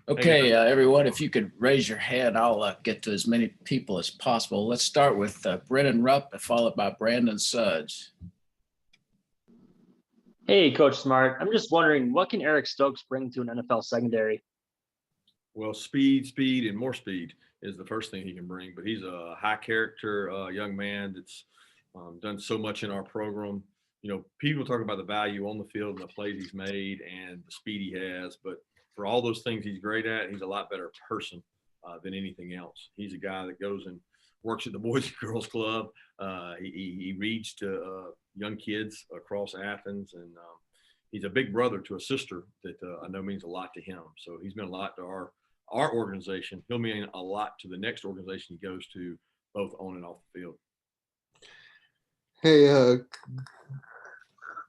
Okay, everyone, if you could raise your hand, I'll get to as many people as possible. Let's start with Brennan Rupp, followed by Brandon Sudge. Hey, Coach Smart. I'm just wondering, what can Eric Stokes bring to an NFL secondary? Well, speed, and more speed is the first thing he can bring. But he's a high character young man that's done so much in our program. People talk about the value on the field and the plays he's made and the speed he has. But for all those things he's great at, he's a lot better person than anything else. He's a guy that goes and works at the Boys and Girls Club. He reads to young kids across Athens, and he's a big brother to a sister that I know means a lot to him. So he's been a lot to our organization. He'll mean a lot to the next organization he goes to, both on and off the field. Hey,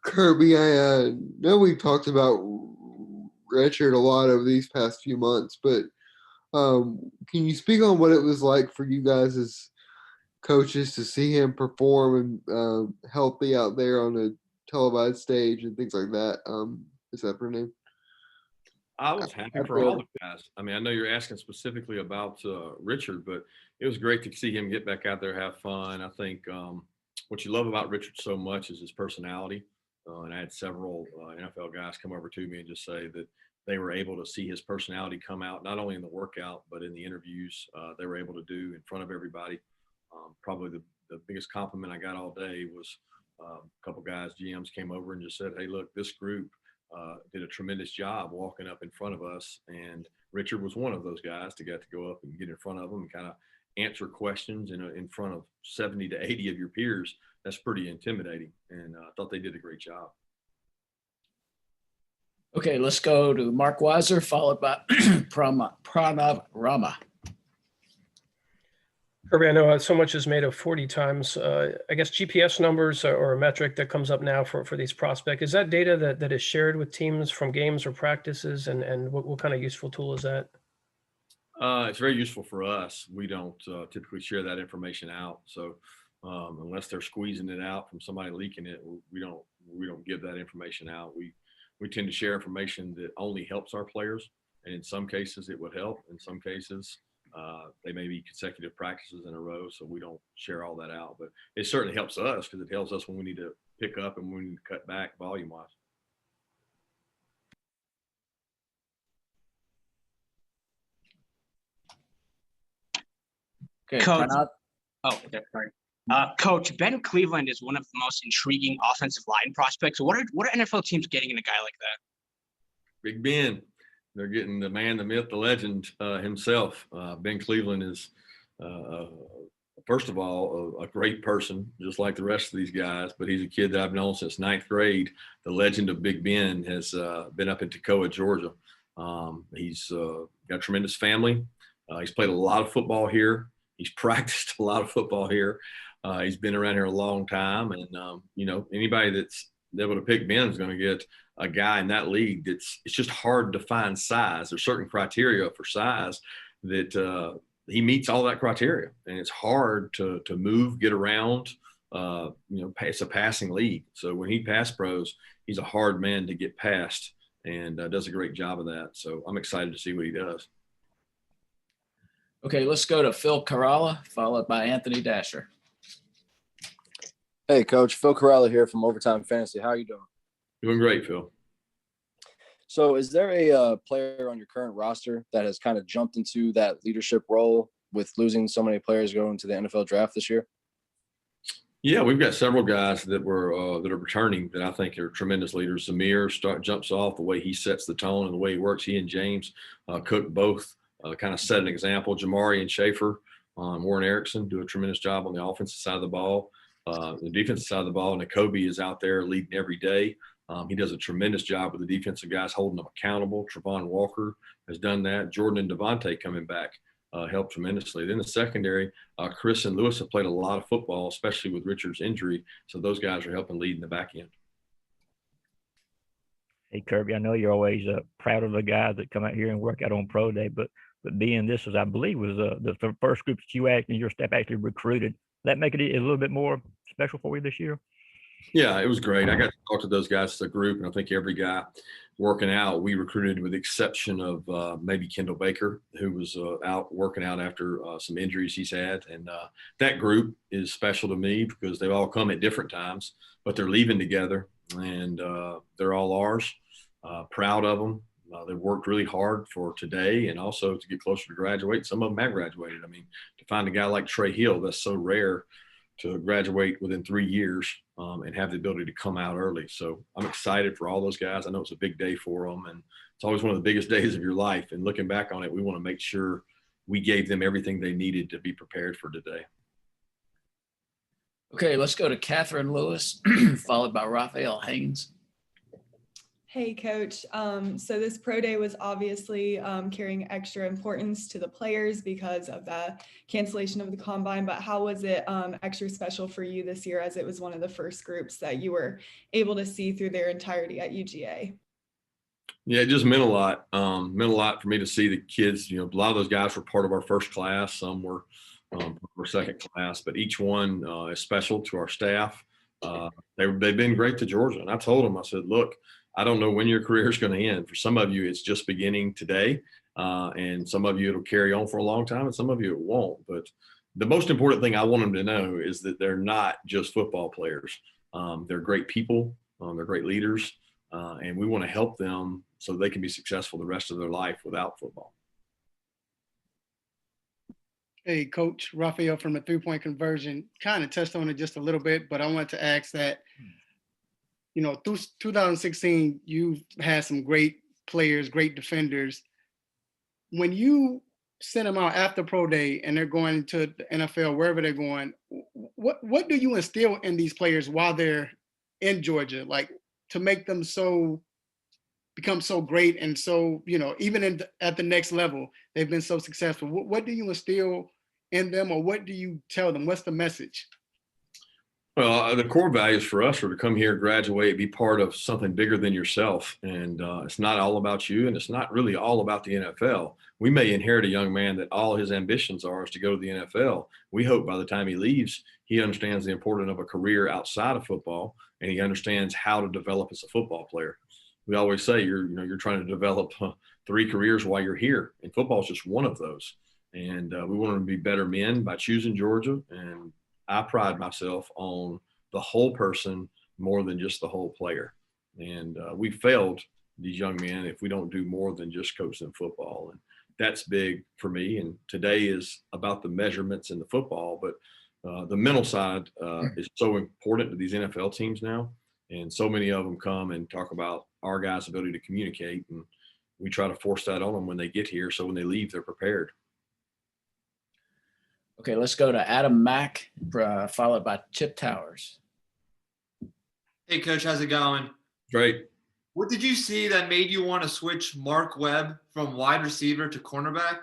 Kirby, I know we talked about Richard a lot over these past few months, but can you speak on what it was like for you guys as coaches to see him perform and healthy out there on a televised stage and things like that? Is that her name? I was happy for all the guys. I mean, I know you're asking specifically about Richard, but it was great to see him get back out there, have fun. I think what you love about Richard so much is his personality. And I had several NFL guys come over to me and just say that they were able to see his personality come out, not only in the workout, but in the interviews they were able to do in front of everybody. Probably the biggest compliment I got all day was a couple guys, GMs, came over and just said, hey, look, this group did a tremendous job walking up in front of us. And Richard was one of those guys to get to go up and get in front of them and kind of answer questions in front of 70 to 80 of your peers. That's pretty intimidating. And I thought they did a great job. Okay, let's go to Mark Weiser, followed by Pranav Rama. Kirby, I know so much is made of 40 times. I guess GPS numbers or a metric that comes up now for these prospects. Is that data that is shared with teams from games or practices? And what kind of useful tool is that? It's very useful for us. We don't typically share that information out. So unless they're squeezing it out from somebody leaking it, we don't give that information out. We tend to share information that only helps our players. And in some cases it would help. In some cases, they may be consecutive practices in a row, so we don't share all that out. But it certainly helps us because it helps us when we need to pick up and when we need to cut back volume-wise. Okay, Coach. Okay, sorry. Coach, Ben Cleveland is one of the most intriguing offensive line prospects. What are NFL teams getting in a guy like that? Big Ben. They're getting the man, the myth, the legend himself. Ben Cleveland is, first of all, a great person, just like the rest of these guys. But he's a kid that I've known since ninth grade. The legend of Big Ben has been up in Toccoa, Georgia. He's got a tremendous family. He's played a lot of football here. He's practiced a lot of football here. He's been around here a long time. And, anybody that's able to pick Ben is going to get a guy in that league it's just hard to find size. There's certain criteria for size that he meets all that criteria, and it's hard to move, get around. It's a passing league. So when he pass pros, he's a hard man to get past, and does a great job of that. So I'm excited to see what he does. Okay, let's go to Phil Caralla, followed by Anthony Dasher. Hey, Coach. Phil Caralla here from Overtime Fantasy. How are you doing? Doing great, Phil. So is there a player on your current roster that has kind of jumped into that leadership role with losing so many players going to the NFL draft this year? Yeah, we've got several guys that are returning that I think are tremendous leaders. Zamir jumps off the way he sets the tone and the way he works. He and James Cook both kind of set an example. Jamari and Schaefer, Warren Erickson do a tremendous job on the offensive side of the ball. The defensive side of the ball, Nakobe is out there leading every day. He does a tremendous job with the defensive guys, holding them accountable. Travon Walker has done that. Jordan and Devontae coming back helped tremendously. Then the secondary, Chris and Lewis have played a lot of football, especially with Richard's injury. So those guys are helping lead in the back end. Hey, Kirby, I know you're always proud of the guys that come out here and work out on Pro Day, but being this was, I believe, was the first group that you in your staff actually recruited. That make it a little bit more special for you this year? Yeah, it was great. I got to talk to those guys as a group, and I think every guy working out. We recruited, with the exception of maybe Kendall Baker, who was out working out after some injuries he's had. And that group is special to me because they've all come at different times, but they're leaving together, and they're all ours. Proud of them. They've worked really hard for today and also to get closer to graduate. Some of them have graduated. I mean, to find a guy like Trey Hill, that's so rare, to graduate within 3 years and have the ability to come out early. So I'm excited for all those guys. I know it's a big day for them, and it's always one of the biggest days of your life. And looking back on it, we want to make sure we gave them everything they needed to be prepared for today. Okay, let's go to Catherine Lewis, followed by Raphael Haynes. Hey, Coach. So this pro day was obviously carrying extra importance to the players because of the cancellation of the combine, but how was it extra special for you this year, as it was one of the first groups that you were able to see through their entirety at UGA? Yeah, it just meant a lot. Meant a lot for me to see the kids. You know, a lot of those guys were part of our first class. Some were second class, but each one is special to our staff. They've been great to Georgia. And I told them, I said, look, I don't know when your career is going to end. For some of you, it's just beginning today. And some of you, it'll carry on for a long time, and some of you, it won't. But the most important thing I want them to know is that they're not just football players. They're great people. They're great leaders. And we want to help them so they can be successful the rest of their life without football. Hey, Coach. Raphael from the three-point conversion kind of touched on it just a little bit, but I want to ask that, you know, through 2016, you've had some great players, great defenders. When you send them out after pro day and they're going to the NFL, wherever they're going, what do you instill in these players while they're in Georgia, like to make them become so great and so, you know, even at the next level, they've been so successful? What do you instill in them, or what do you tell them? What's the message? Well, the core values for us are to come here, graduate, be part of something bigger than yourself. And it's not all about you, and it's not really all about the NFL. We may inherit a young man that all his ambitions are is to go to the NFL. We hope by the time he leaves, he understands the importance of a career outside of football, and he understands how to develop as a football player. We always say you're trying to develop 3 careers while you're here, and football is just one of those. And we want them to be better men by choosing Georgia. And I pride myself on the whole person more than just the whole player. And we failed these young men if we don't do more than just coach them football. And that's big for me. And today is about the measurements in the football, but the mental side is so important to these NFL teams now. And so many of them come and talk about our guys' ability to communicate. And we try to force that on them when they get here, so when they leave, they're prepared. Okay, let's go to Adam Mack, followed by Chip Towers. Hey, Coach, how's it going? Great. What did you see that made you want to switch Mark Webb from wide receiver to cornerback?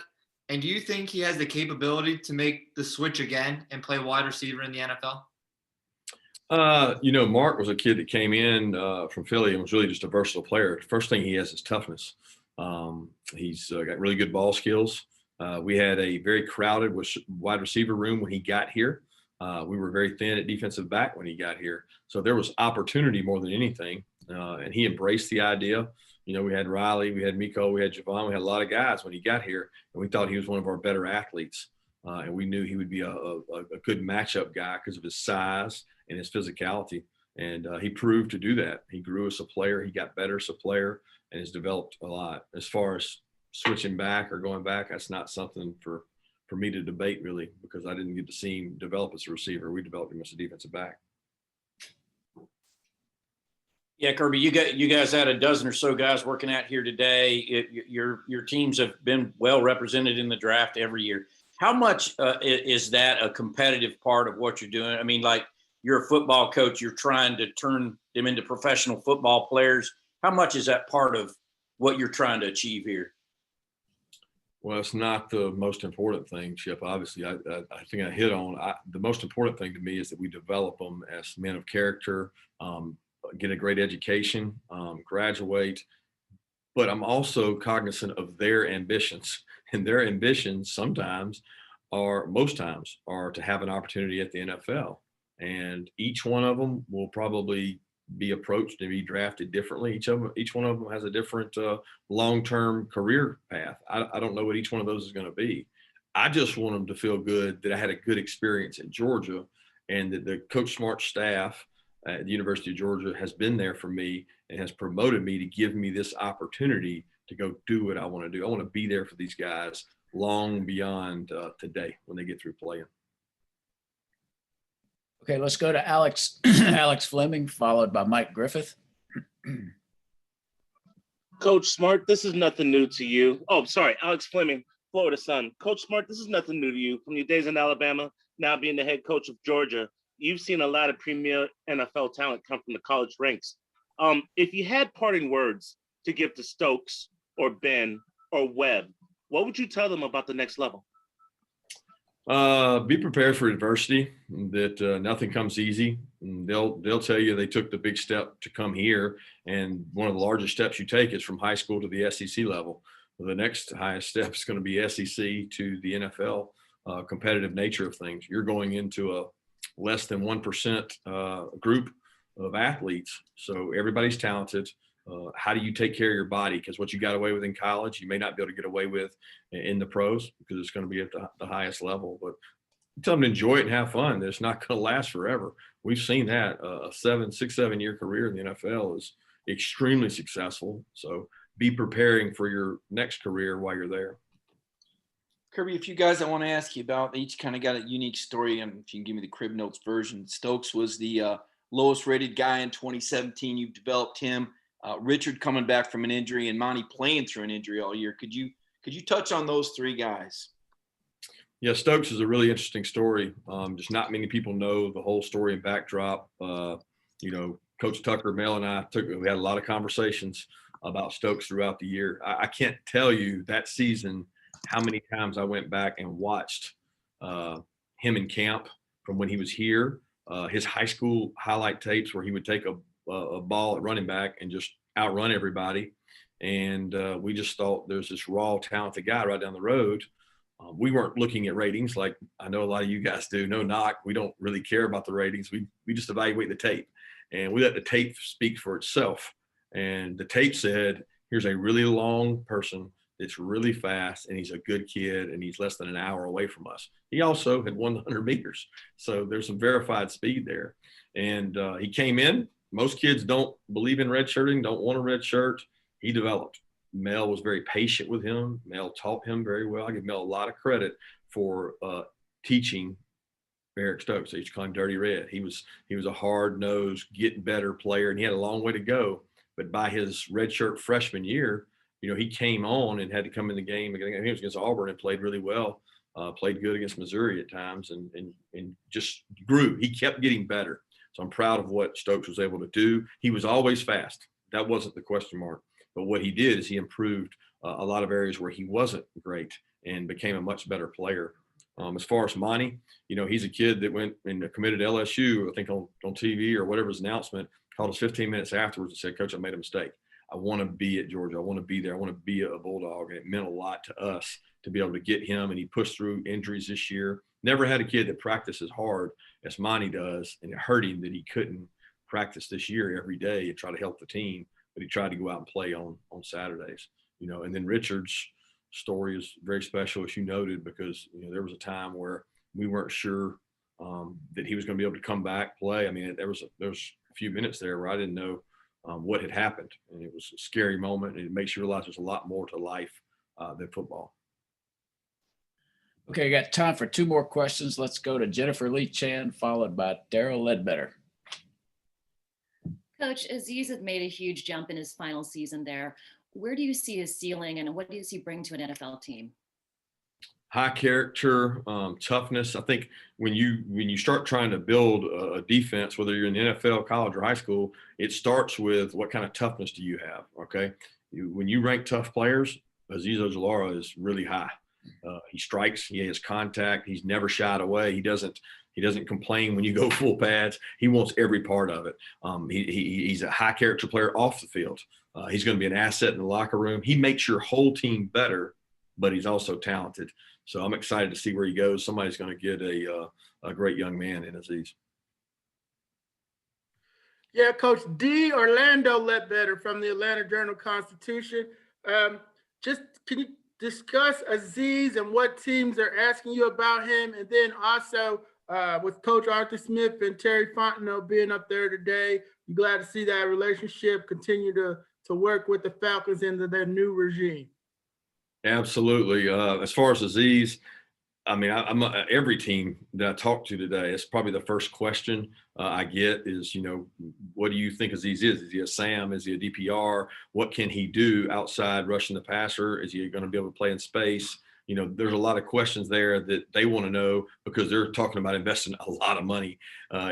And do you think he has the capability to make the switch again and play wide receiver in the NFL? Mark was a kid that came in from Philly and was really just a versatile player. The first thing he has is toughness. He's got really good ball skills. We had a very crowded wide receiver room when he got here. We were very thin at defensive back when he got here. So there was opportunity more than anything. And he embraced the idea. You know, we had Riley, we had Miko, we had Javon, we had a lot of guys when he got here, and we thought he was one of our better athletes. And we knew he would be a good matchup guy because of his size and his physicality. And he proved to do that. He grew as a player, he got better as a player, and has developed a lot. As far as switching back or going back, that's not something for me to debate really, because I didn't get to see him develop as a receiver. We developed him as a defensive back. Yeah, Kirby, you guys had a dozen or so guys working out here today. Your teams have been well represented in the draft every year. How much is that a competitive part of what you're doing? I mean, like, you're a football coach, you're trying to turn them into professional football players. How much is that part of what you're trying to achieve here? Well, it's not the most important thing, Chip. Obviously, I think I hit on the most important thing to me is that we develop them as men of character, get a great education, graduate. But I'm also cognizant of their ambitions, and their ambitions most times are to have an opportunity at the NFL. And each one of them will probably be approached and be drafted differently. Each one of them has a different long-term career path. I don't know what each one of those is going to be. I just want them to feel good that I had a good experience at Georgia, and that the Coach Smart staff at the University of Georgia has been there for me and has promoted me to give me this opportunity to go do what I want to do. I want to be there for these guys long beyond today when they get through playing. Okay, let's go to Alex Alex Fleming, followed by Mike Griffith. Coach Smart, this is nothing new to you. Oh, sorry, Alex Fleming, Florida Sun. Coach Smart, this is nothing new to you. From your days in Alabama, now being the head coach of Georgia, you've seen a lot of premier NFL talent come from the college ranks. If you had parting words to give to Stokes or Ben or Webb, what would you tell them about the next level? Be prepared for adversity, that nothing comes easy. And they'll tell you they took the big step to come here, and one of the largest steps you take is from high school to the SEC level. Well, the next highest step is going to be SEC to the NFL. Competitive nature of things. You're going into a less than 1% group of athletes, so everybody's talented. How do you take care of your body? Because what you got away with in college, you may not be able to get away with in the pros, because it's going to be at the highest level. But tell them to enjoy it and have fun. It's not going to last forever. We've seen that. A 6-7 year career in the NFL is extremely successful. So be preparing for your next career while you're there. Kirby, a few guys I want to ask you about. They each kind of got a unique story, and if you can give me the crib notes version. Stokes was the lowest rated guy in 2017. You've developed him. Richard coming back from an injury, and Monty playing through an injury all year. Could you touch on those three guys? Yeah, Stokes is a really interesting story. Just not many people know the whole story and backdrop. Coach Tucker, Mel, and we had a lot of conversations about Stokes throughout the year. I can't tell you that season how many times I went back and watched him in camp from when he was here, his high school highlight tapes where he would take a ball at running back and just outrun everybody. And we just thought there's this raw, talented guy right down the road. We weren't looking at ratings like I know a lot of you guys do. No knock. We don't really care about the ratings. We just evaluate the tape, and we let the tape speak for itself. And the tape said, here's a really long person that's really fast, and he's a good kid, and he's less than an hour away from us. He also had 100 meters. So there's some verified speed there. And he came in. Most kids don't believe in redshirting, don't want a red shirt. He developed. Mel was very patient with him. Mel taught him very well. I give Mel a lot of credit for teaching Eric Stokes. They used to call him Dirty Red. He was a hard-nosed, get better player, and he had a long way to go. But by his redshirt freshman year, he came on and had to come in the game. He was against Auburn and played really well. Played good against Missouri at times, and just grew. He kept getting better. So I'm proud of what Stokes was able to do. He was always fast. That wasn't the question mark. But what he did is he improved a lot of areas where he wasn't great and became a much better player. As far as Monty, he's a kid that went and committed to LSU, I think on TV or whatever his announcement, called us 15 minutes afterwards and said, Coach, I made a mistake. I want to be at Georgia. I want to be there. I want to be a Bulldog. And it meant a lot to us to be able to get him. And he pushed through injuries this year. Never had a kid that practiced as hard as Monty does. And it hurt him that he couldn't practice this year every day and try to help the team. But he tried to go out and play on Saturdays, and then Richard's story is very special, as you noted, because, there was a time where we weren't sure that he was going to be able to come back, play. I mean, there was a few minutes there where I didn't know what had happened, and it was a scary moment, and it makes you realize there's a lot more to life than football. Okay, I got time for two more questions. Let's go to Jennifer Lee Chan, followed by Daryl Ledbetter. Coach, Azeez has made a huge jump in his final season there. Where do you see his ceiling, and what does he bring to an NFL team? High character, toughness. I think when you start trying to build a defense, whether you're in the NFL, college, or high school, it starts with what kind of toughness do you have, okay? When you rank tough players, Azeez Ojulari is really high. He strikes, he has contact, he's never shied away. He doesn't complain when you go full pads. He wants every part of it. He's a high character player off the field. He's going to be an asset in the locker room. He makes your whole team better, but he's also talented. So I'm excited to see where he goes. Somebody's going to get a great young man in Azeez. Yeah, Coach D. Orlando Ledbetter from the Atlanta Journal-Constitution. Just can you discuss Azeez and what teams are asking you about him? And then also with Coach Arthur Smith and Terry Fontenot being up there today, you glad to see that relationship continue to work with the Falcons into their new regime? Absolutely. As far as Azeez, I mean, every team that I talked to today, it's probably the first question I get is, what do you think Azeez is? Is he a Sam? Is he a DPR? What can he do outside rushing the passer? Is he going to be able to play in space? There's a lot of questions there that they want to know because they're talking about investing a lot of money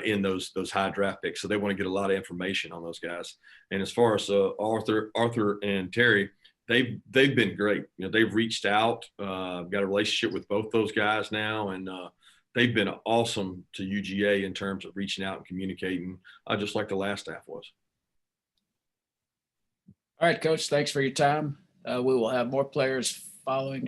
in those high draft picks. So they want to get a lot of information on those guys. And as far as Arthur and Terry, they've been great. They've reached out, got a relationship with both those guys now, and they've been awesome to UGA in terms of reaching out and communicating, just like the last staff was. All right, Coach, thanks for your time. We will have more players following